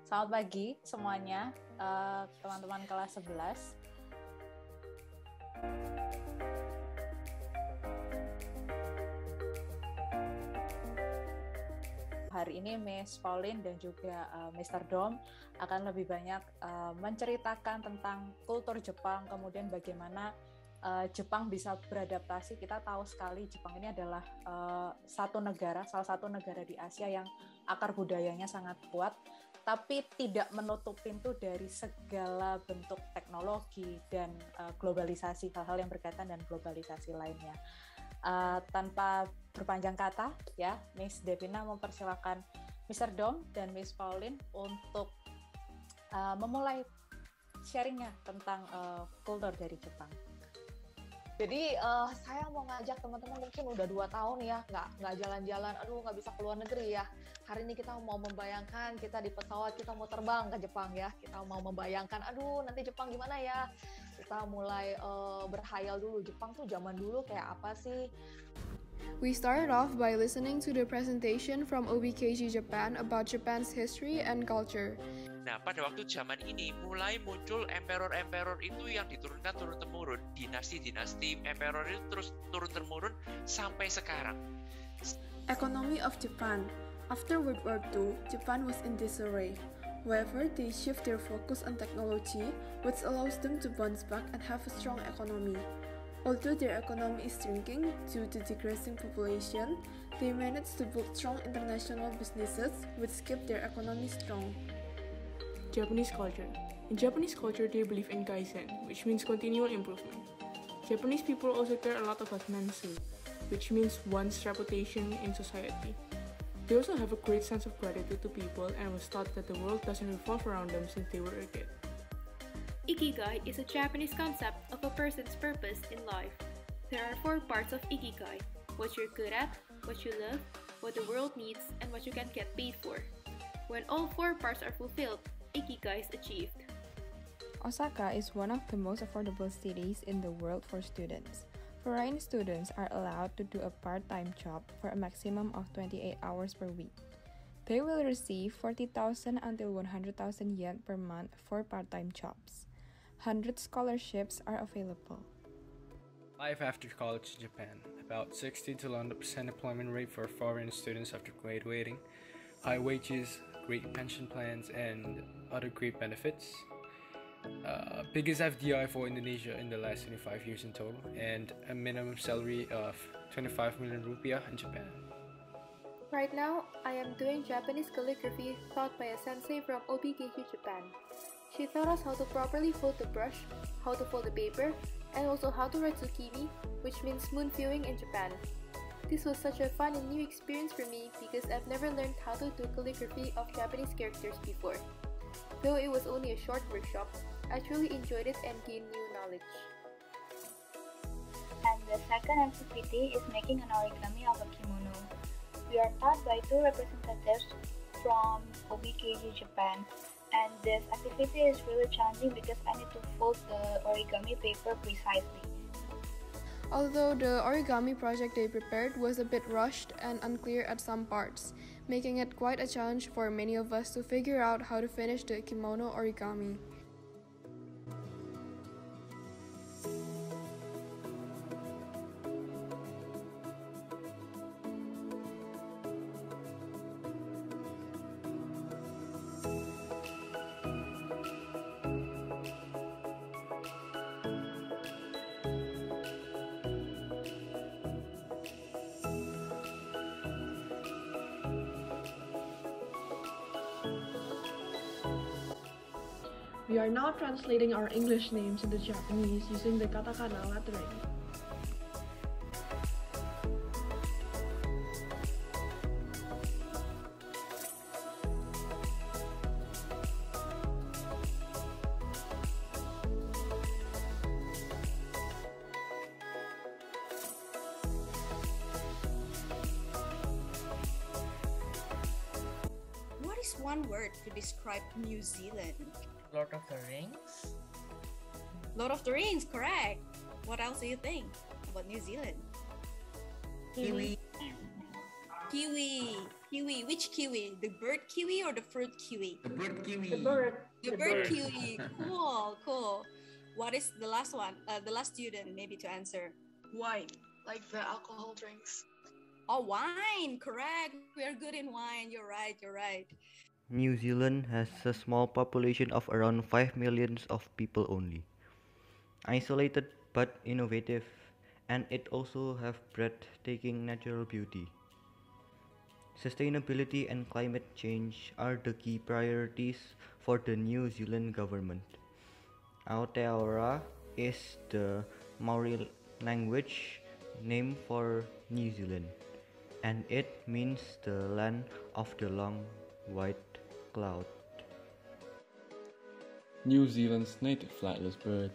Selamat pagi semuanya, teman-teman kelas 11. Hari ini Miss Pauline dan juga Mr. Dom akan lebih banyak menceritakan tentang kultur Jepang, kemudian bagaimana Jepang bisa beradaptasi. Kita tahu sekali Jepang ini adalah salah satu negara di Asia yang akar budayanya sangat kuat, tapi tidak menutup pintu dari segala bentuk teknologi dan globalisasi, hal-hal yang berkaitan dengan globalisasi lainnya. Tanpa berpanjang kata, ya, Miss Devina mempersilakan Mr. Dom dan Miss Pauline untuk memulai sharingnya tentang kultur dari Jepang. Jadi saya mau ngajak teman-teman, mungkin udah 2 tahun ya nggak jalan-jalan, nggak bisa keluar negeri ya. Hari ini kita mau membayangkan kita di pesawat, kita mau terbang ke Jepang ya. Kita mau membayangkan, nanti Jepang gimana ya. Kita mulai berhayal dulu, Jepang tuh zaman dulu kayak apa sih. We started off by listening to the presentation from OBKG Japan about Japan's history and culture. Nah, pada waktu zaman ini mulai muncul emperor-emperor itu yang diturunkan turun-temurun. Dinasti-dinasti emperor itu terus turun-temurun sampai sekarang. Economy of Japan. After World War II, Japan was in disarray. However, they shift their focus on technology, which allows them to bounce back and have a strong economy. Although their economy is shrinking due to decreasing population, they managed to build strong international businesses, which keep their economy strong. Japanese culture. In Japanese culture, they believe in Kaizen, which means continual improvement. Japanese people also care a lot about mansu, which means one's reputation in society. They also have a great sense of gratitude to people and was taught that the world doesn't revolve around them since they were a kid. Ikigai is a Japanese concept of a person's purpose in life. There are 4 parts of Ikigai: what you're good at, what you love, what the world needs, and what you can get paid for. When all 4 parts are fulfilled, Ikigai is achieved. Osaka is one of the most affordable cities in the world for students. Foreign students are allowed to do a part-time job for a maximum of 28 hours per week. They will receive 40,000 until 100,000 yen per month for part-time jobs. 100 scholarships are available. Life after college in Japan. About 60 to 100% employment rate for foreign students after graduating. High wages, great pension plans, and other great benefits. Biggest FDI for Indonesia in the last 25 years in total, and a minimum salary of 25 million rupiah in Japan. Right now, I am doing Japanese calligraphy taught by a sensei from OBKG Japan. She taught us how to properly fold the brush, how to fold the paper, and also how to write tsukimi, which means moon viewing in Japan. This was such a fun and new experience for me because I've never learned how to do calligraphy of Japanese characters before. Though it was only a short workshop, I truly enjoyed it and gained new knowledge. And the second activity is making an origami of a kimono. We are taught by 2 representatives from OBKG Japan, and this activity is really challenging because I need to fold the origami paper precisely. Although the origami project they prepared was a bit rushed and unclear at some parts, making it quite a challenge for many of us to figure out how to finish the kimono origami. We are now translating our English names into Japanese using the katakana lettering. What is one word to describe New Zealand? Lord of the Rings? Lord of the Rings, correct. What else do you think about New Zealand? Kiwi. Kiwi. Kiwi. Which kiwi? The bird kiwi or the fruit kiwi? The bird kiwi. The bird. The bird kiwi. Cool. What is the last one? The last student maybe to answer. Wine, like the alcohol drinks. Oh, wine. Correct. We are good in wine. You're right. New Zealand has a small population of around 5 million of people only. Isolated but innovative, and it also have breathtaking natural beauty. Sustainability and climate change are the key priorities for the New Zealand government. Aotearoa is the Maori language name for New Zealand, and it means the land of the long white cloud. New Zealand's native flightless bird.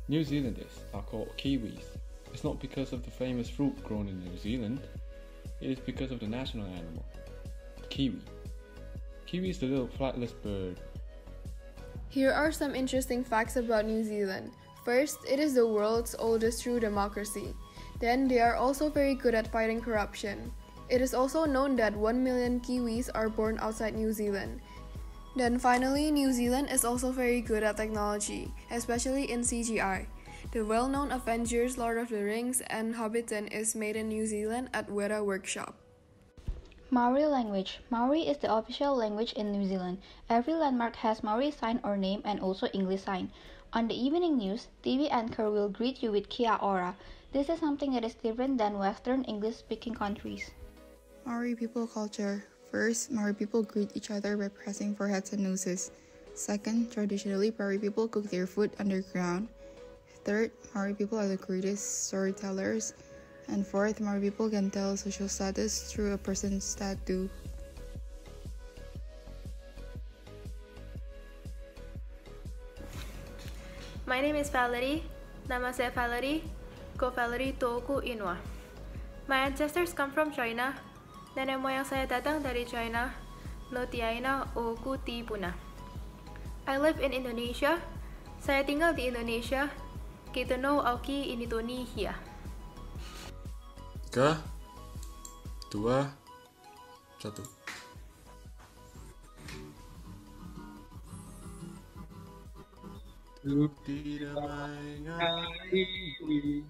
New Zealanders are called Kiwis. It's not because of the famous fruit grown in New Zealand, it is because of the national animal, the kiwi. Kiwi is the little flightless bird. Here are some interesting facts about New Zealand. First, it is the world's oldest true democracy. Then, they are also very good at fighting corruption. It is also known that 1 million Kiwis are born outside New Zealand. Then finally, New Zealand is also very good at technology, especially in CGI. The well-known Avengers, Lord of the Rings, and Hobbiton is made in New Zealand at Weta Workshop. Maori language. Maori is the official language in New Zealand. Every landmark has Maori sign or name and also English sign. On the evening news, TV anchor will greet you with kia ora. This is something that is different than Western English-speaking countries. Maori people culture. First, Maori people greet each other by pressing foreheads and noses. Second, traditionally, Maori people cook their food underground. Third, Maori people are the greatest storytellers. And fourth, Maori people can tell social status through a person's tattoo. My name is Valerie. Nama saya Valerie. Ko Valerie Toku Inwa. My ancestors come from China. Nenek moyang saya datang dari China. No tiaina o kuti puna. I live in Indonesia. Saya tinggal di Indonesia. Kita no auki initoni hia. 3, 2, 1. Tidak mengakhiri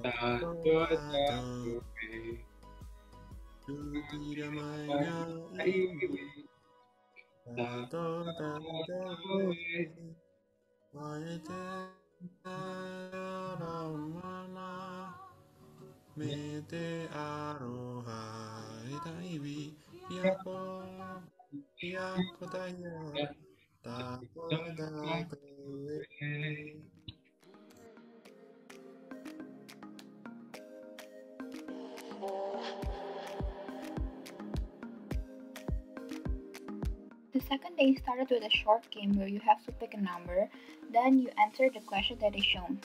tato-tato tidak mengakhiri tato-tato Mana mete aroha itaiwi yapo tanya tato-tato. The second day started with a short game where you have to pick a number, then you answer the question that is shown.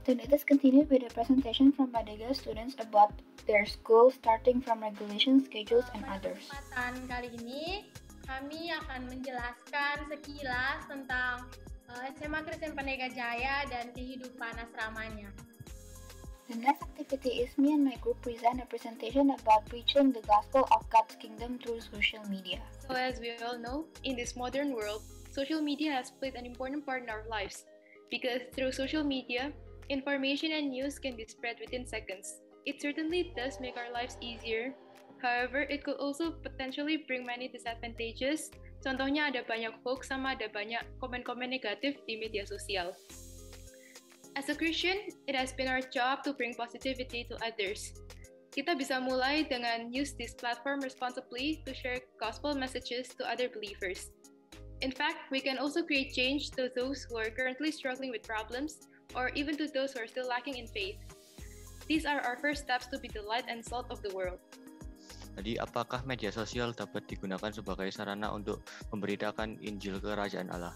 Then it is continued with a presentation from Madega students about their school, starting from regulations, schedules, and others. Kesempatan kali ini kami akan menjelaskan sekilas tentang SMA Kristen Pandega Jaya dan kehidupan asramanya. The next activity is me and my group present a presentation about preaching the gospel of God's kingdom through social media. So as we all know, in this modern world, social media has played an important part in our lives because through social media, information and news can be spread within seconds. It certainly does make our lives easier. However, it could also potentially bring many disadvantages. Contohnya ada banyak hoax sama ada banyak komen-komen negatif di media sosial. As a Christian, it has been our job to bring positivity to others. Kita bisa mulai dengan use this platform responsibly to share gospel messages to other believers. In fact, we can also create change to those who are currently struggling with problems, or even to those who are still lacking in faith. These are our first steps to be the light and salt of the world. Jadi, apakah media sosial dapat digunakan sebagai sarana untuk memberitakan Injil Kerajaan Allah?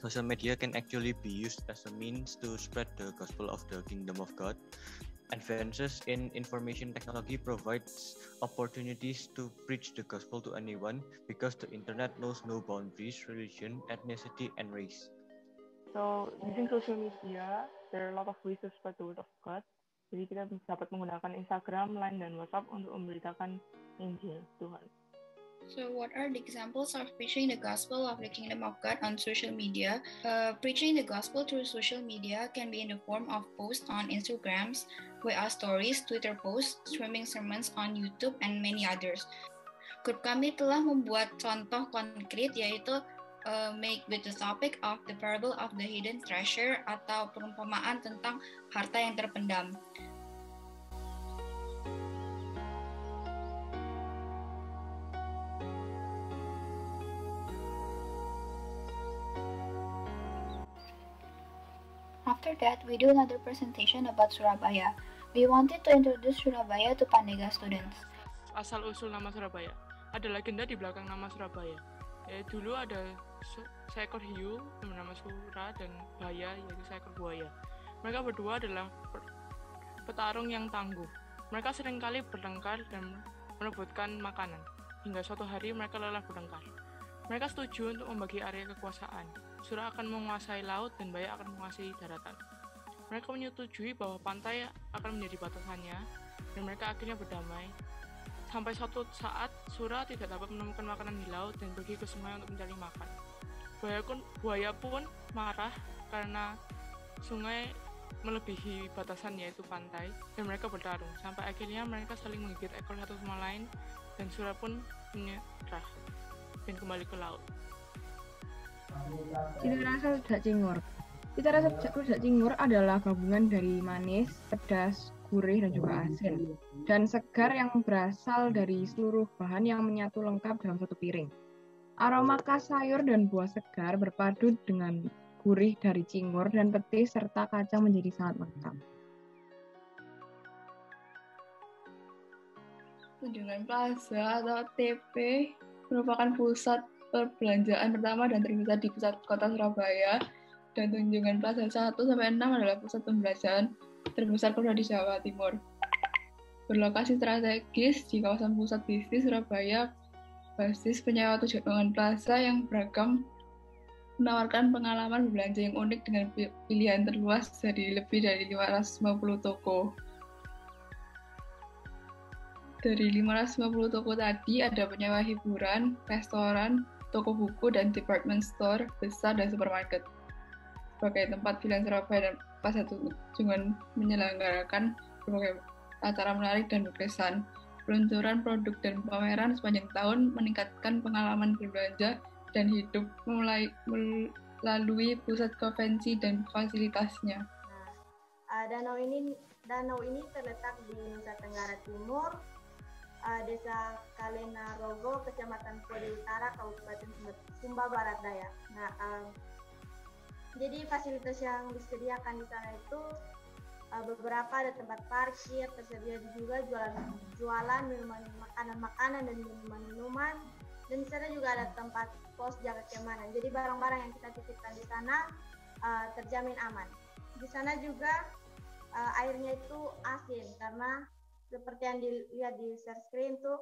Social media can actually be used as a means to spread the gospel of the kingdom of God. Advances in information technology provides opportunities to preach the gospel to anyone because the internet knows no boundaries, religion, ethnicity, and race. So, using social media, there are a lot of ways to spread the word of God. Jadi kita dapat menggunakan Instagram, Line, dan WhatsApp untuk memberitakan Injil Tuhan. So, what are the examples of preaching the gospel of the kingdom of God on social media? Preaching the gospel through social media can be in the form of posts on Instagrams, WA stories, Twitter posts, streaming sermons on YouTube, and many others. Grup kami telah membuat contoh konkret, yaitu make with the topic of the parable of the hidden treasure atau perumpamaan tentang harta yang terpendam. After that, we do another presentation about Surabaya. We wanted to introduce Surabaya to Pandega students. Asal-usul nama Surabaya. Ada legenda di belakang nama Surabaya. Dulu ada seekor hiu bernama Sura dan Baya, yaitu seekor buaya. Mereka berdua adalah petarung yang tangguh. Mereka seringkali bertengkar dan merebutkan makanan. Hingga suatu hari mereka lelah bertengkar. Mereka setuju untuk membagi area kekuasaan. Sura akan menguasai laut dan Baya akan menguasai daratan. Mereka menyetujui bahwa pantai akan menjadi batasannya dan mereka akhirnya berdamai. Sampai suatu saat, Sura tidak dapat menemukan makanan di laut dan pergi ke sungai untuk mencari makan. Buaya pun marah karena sungai melebihi batasan yaitu pantai dan mereka bertarung. Sampai akhirnya mereka saling menggigit ekor satu sama lain dan Sura pun menyerah dan kembali ke laut. Cita rasa rujak cingur. Cita rasa rujak cingur adalah gabungan dari manis, pedas, gurih, dan juga asin, dan segar yang berasal dari seluruh bahan yang menyatu lengkap dalam satu piring. Aroma khas sayur dan buah segar berpadu dengan gurih dari cingur dan petis serta kacang menjadi sangat lengkap. Tunjungan Plaza atau TP merupakan pusat perbelanjaan pertama dan terbesar di pusat kota Surabaya, dan Tunjungan Plaza 1-6 adalah pusat pembelanjaan terbesar kedua di Jawa Timur. Berlokasi strategis di kawasan pusat bisnis Surabaya, basis penyewa Tunjungan Plaza yang beragam menawarkan pengalaman berbelanja yang unik dengan pilihan terluas dari lebih dari 550 toko. Dari 550 toko tadi ada penyewa hiburan, restoran, toko buku, dan department store besar dan supermarket. Sebagai tempat pilihan Surabaya dan Plaza Tunjungan menyelenggarakan berbagai acara menarik dan berkesan. Peluncuran produk dan pameran sepanjang tahun meningkatkan pengalaman berbelanja dan hidup melalui pusat konvensi dan fasilitasnya. Danau ini terletak di Nusa Tenggara Timur, Desa Kalenarogo, Kecamatan Podi Utara, Kabupaten Sumba Barat Daya. Jadi fasilitas yang disediakan di sana itu beberapa ada tempat parkir, tersedia juga jualan makanan dan minuman, dan di sana juga ada tempat pos jaga keamanan. Jadi barang-barang yang kita titipkan di sana terjamin aman. Di sana juga airnya itu asin karena seperti yang dilihat di share screen tuh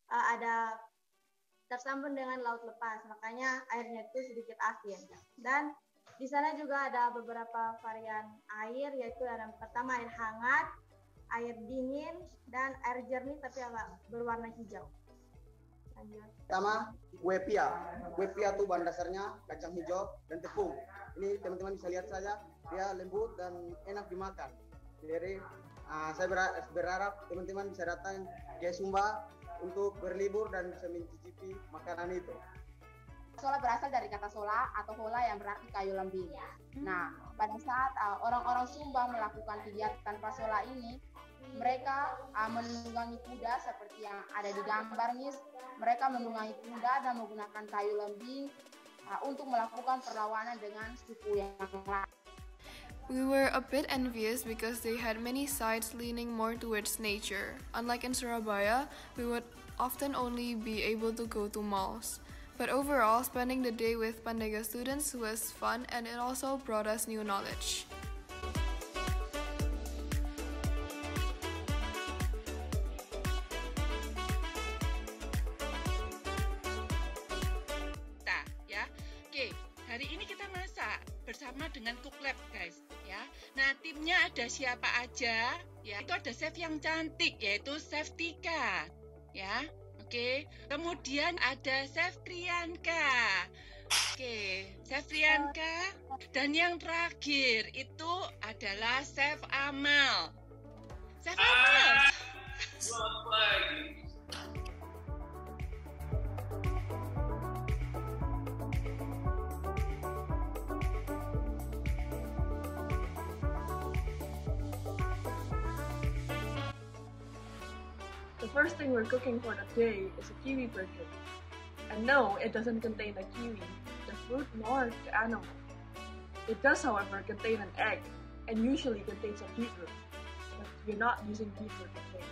ada tersambung dengan laut lepas, makanya airnya itu sedikit asin. Dan di sana juga ada beberapa varian air, yaitu yang pertama air hangat, air dingin, dan air jernih tapi agak berwarna hijau. Lanjut. Pertama, kue pia. Kue pia itu bahan dasarnya kacang hijau dan tepung. Ini teman-teman bisa lihat saja, dia lembut dan enak dimakan. Jadi saya berharap teman-teman bisa datang ke Sumba untuk berlibur dan bisa mencicipi makanan itu. Sola berasal dari kata sola atau hola yang berarti kayu lembing. Nah, pada saat orang-orang Sumba melakukan kegiatan pasola ini, mereka menunggangi kuda seperti yang ada di gambar, Miss. Mereka menunggangi kuda dan menggunakan kayu lembing untuk melakukan perlawanan dengan suku yang lain. We were a bit envious because they had many sites leaning more towards nature. Unlike in Surabaya, we would often only be able to go to malls. But overall, spending the day with Pandega students was fun, and it also brought us new knowledge. hari ini kita masak bersama dengan Cook Lab, guys, ya. Nah, timnya ada siapa aja? Ya, itu ada chef yang cantik, yaitu Chef Tika, ya. Oke. Kemudian ada Chef Priyanka. Oke, Chef Priyanka. Dan yang terakhir itu adalah Chef Amal. Chef Amal. The first thing we're cooking for the day is a kiwi burger. And no, it doesn't contain the kiwi, the fruit, nor the animal. It does, however, contain an egg, and usually contains a beetroot. But we're not using beetroot today.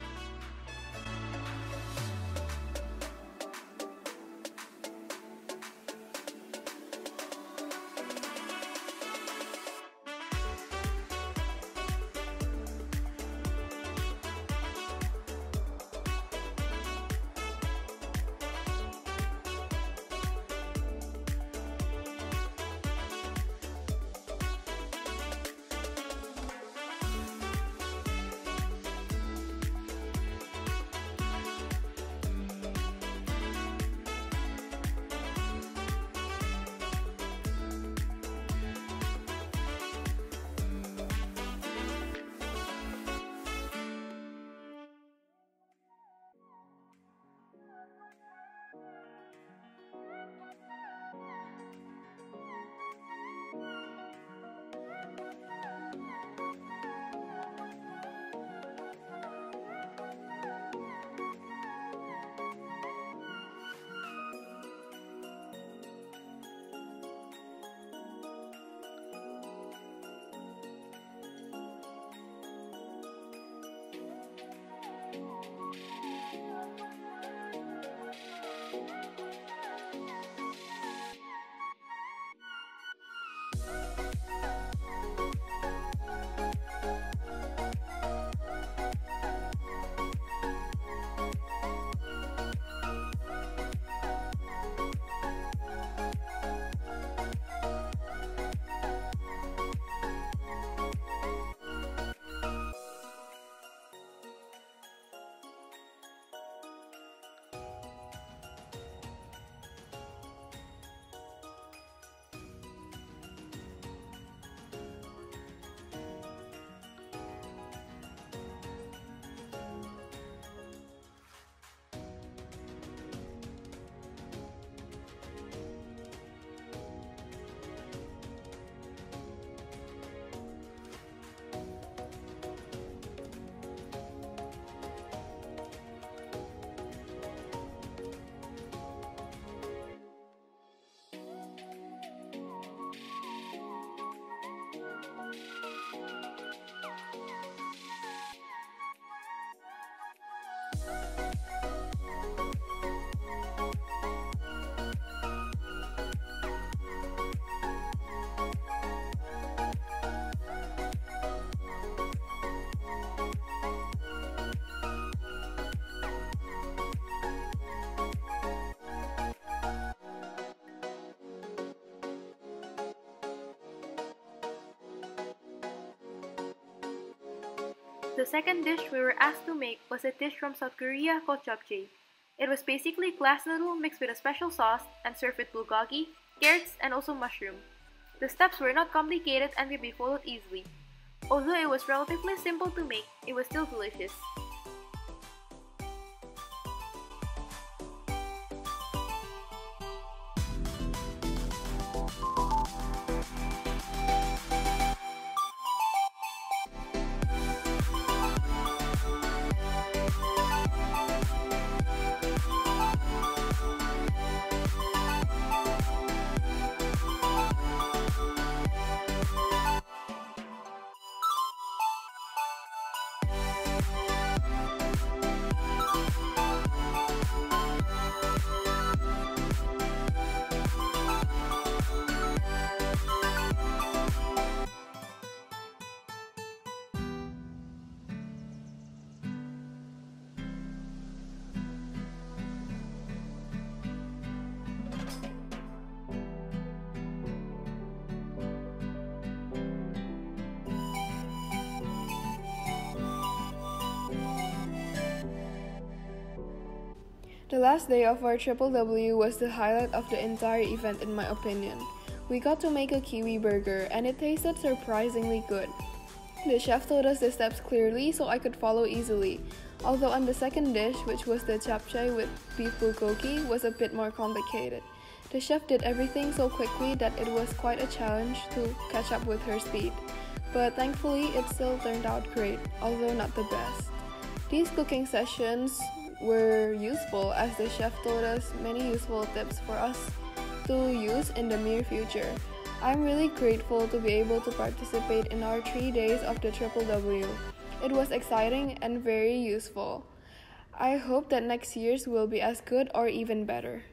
The second dish we were asked to make was a dish from South Korea called japchae. It was basically glass noodle mixed with a special sauce and served with bulgogi, carrots, and also mushroom. The steps were not complicated and could be followed easily. Although it was relatively simple to make, it was still delicious. The last day of our Triple W was the highlight of the entire event in my opinion. We got to make a kiwi burger and it tasted surprisingly good. The chef told us the steps clearly so I could follow easily, although on the second dish, which was the japchae with beef bulgogi, was a bit more complicated. The chef did everything so quickly that it was quite a challenge to catch up with her speed, but thankfully it still turned out great, although not the best. These cooking sessions were useful as the chef told us many useful tips for us to use in the near future. I'm really grateful to be able to participate in our 3 days of the Triple W. It was exciting and very useful. I hope that next year's will be as good or even better.